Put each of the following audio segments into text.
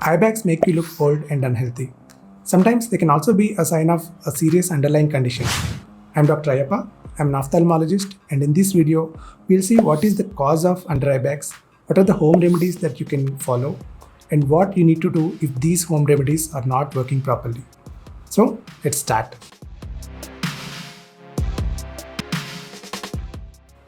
Eye bags make you look old and unhealthy. Sometimes they can also be a sign of a serious underlying condition. I'm Dr. Ayyappa. I'm an ophthalmologist, and in this video, we'll see what is the cause of under eye bags, what are the home remedies that you can follow, and what you need to do if these home remedies are not working properly. So let's start.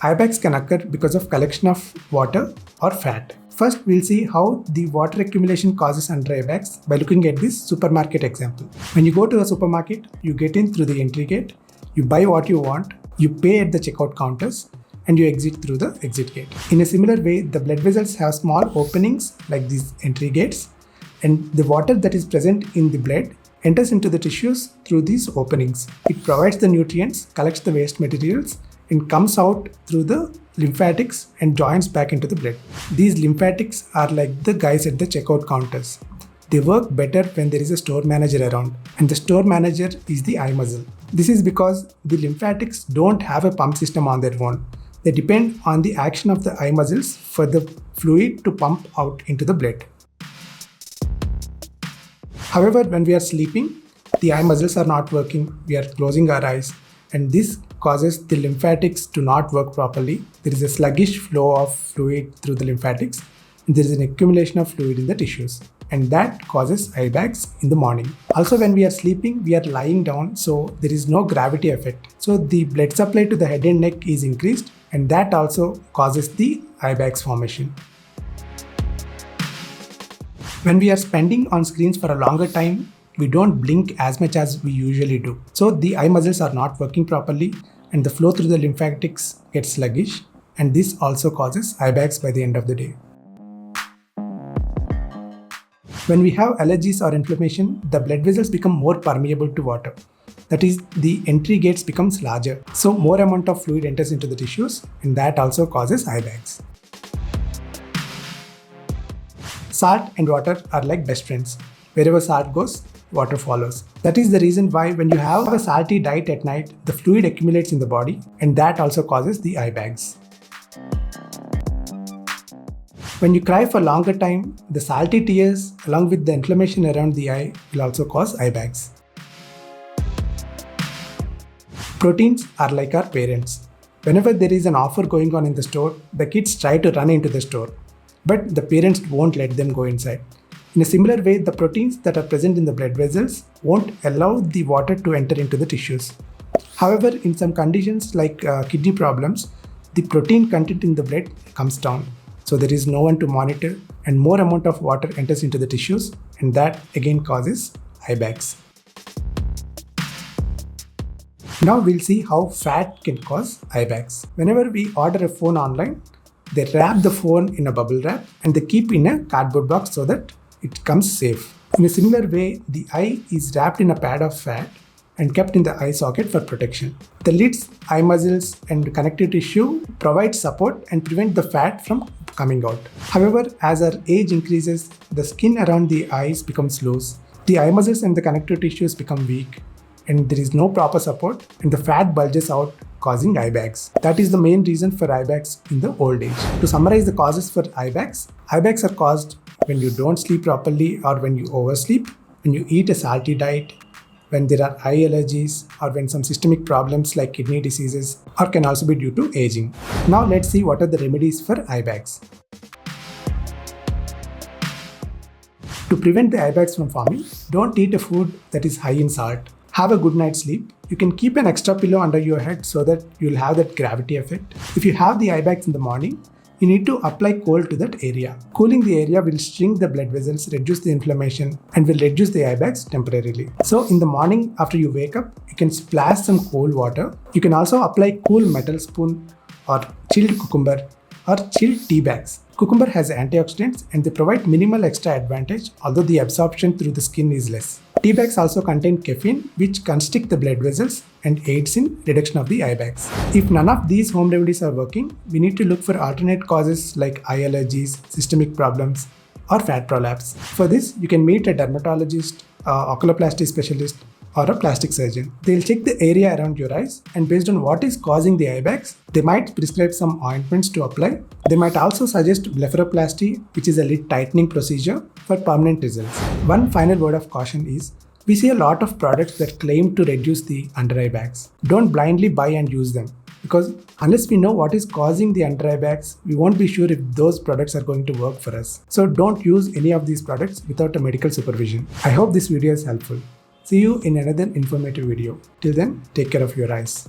Eye bags can occur because of collection of water or fat. First, we'll see how the water accumulation causes under eye bags by looking at this supermarket example. When you go to a supermarket, you get in through the entry gate, you buy what you want, you pay at the checkout counters, and you exit through the exit gate. In a similar way, the blood vessels have small openings like these entry gates, and the water that is present in the blood enters into the tissues through these openings. It provides the nutrients, collects the waste materials, and comes out through the lymphatics and joins back into the blood. These lymphatics are like the guys at the checkout counters. They work better when there is a store manager around, and the store manager is the eye muscle. This is because the lymphatics don't have a pump system on their own. They depend on the action of the eye muscles for the fluid to pump out into the blood. However, when we are sleeping, the eye muscles are not working, we are closing our eyes, and this causes the lymphatics to not work properly. There is a sluggish flow of fluid through the lymphatics, and there is an accumulation of fluid in the tissues, and that causes eye bags in the morning. Also, when we are sleeping, we are lying down, so there is no gravity effect. So the blood supply to the head and neck is increased, and that also causes the eye bags formation. When we are spending on screens for a longer time, we don't blink as much as we usually do. So the eye muscles are not working properly, and the flow through the lymphatics gets sluggish, and this also causes eye bags by the end of the day. When we have allergies or inflammation, the blood vessels become more permeable to water. That is, the entry gates becomes larger, so more amount of fluid enters into the tissues, and that also causes eye bags. Salt and water are like best friends. Wherever salt goes, water follows. That is the reason why when you have a salty diet at night, the fluid accumulates in the body, and that also causes the eye bags. When you cry for longer time, the salty tears along with the inflammation around the eye will also cause eye bags. Proteins are like our parents. Whenever there is an offer going on in the store, the kids try to run into the store, but the parents won't let them go inside. In a similar way, the proteins that are present in the blood vessels won't allow the water to enter into the tissues. However, in some conditions like kidney problems, the protein content in the blood comes down. So there is no one to monitor, and more amount of water enters into the tissues, and that again causes eye bags. Now we'll see how fat can cause eye bags. Whenever we order a phone online, they wrap the phone in a bubble wrap and they keep in a cardboard box so that it comes safe. In a similar way, the eye is wrapped in a pad of fat and kept in the eye socket for protection. The lids, eye muscles, and connective tissue provide support and prevent the fat from coming out. However, as our age increases, the skin around the eyes becomes loose. The eye muscles and the connective tissues become weak, and there is no proper support, and the fat bulges out, causing eye bags. That is the main reason for eye bags in the old age. To summarize the causes for eye bags are caused when you don't sleep properly or when you oversleep, when you eat a salty diet, when there are eye allergies, or when some systemic problems like kidney diseases, or can also be due to aging. Now let's see what are the remedies for eye bags. To prevent the eye bags from forming, don't eat a food that is high in salt. Have a good night's sleep. You can keep an extra pillow under your head so that you'll have that gravity effect. If you have the eye bags in the morning, you need to apply cold to that area. Cooling the area will shrink the blood vessels, reduce the inflammation, and will reduce the eye bags temporarily. So in the morning after you wake up, you can splash some cold water. You can also apply cool metal spoon or chilled cucumber or chilled tea bags. Cucumber has antioxidants and they provide minimal extra advantage, although the absorption through the skin is less. Tea bags also contain caffeine, which constrict the blood vessels and aids in reduction of the eye bags. If none of these home remedies are working, we need to look for alternate causes like eye allergies, systemic problems, or fat prolapse. For this, you can meet a dermatologist, oculoplasty specialist, or a plastic surgeon. They'll check the area around your eyes, and based on what is causing the eye bags, they might prescribe some ointments to apply. They might also suggest blepharoplasty, which is a lid tightening procedure, for permanent results. One final word of caution is, we see a lot of products that claim to reduce the under eye bags. Don't blindly buy and use them, because unless we know what is causing the under eye bags, we won't be sure if those products are going to work for us. So don't use any of these products without a medical supervision. I hope this video is helpful. See you in another informative video. Till then, take care of your eyes.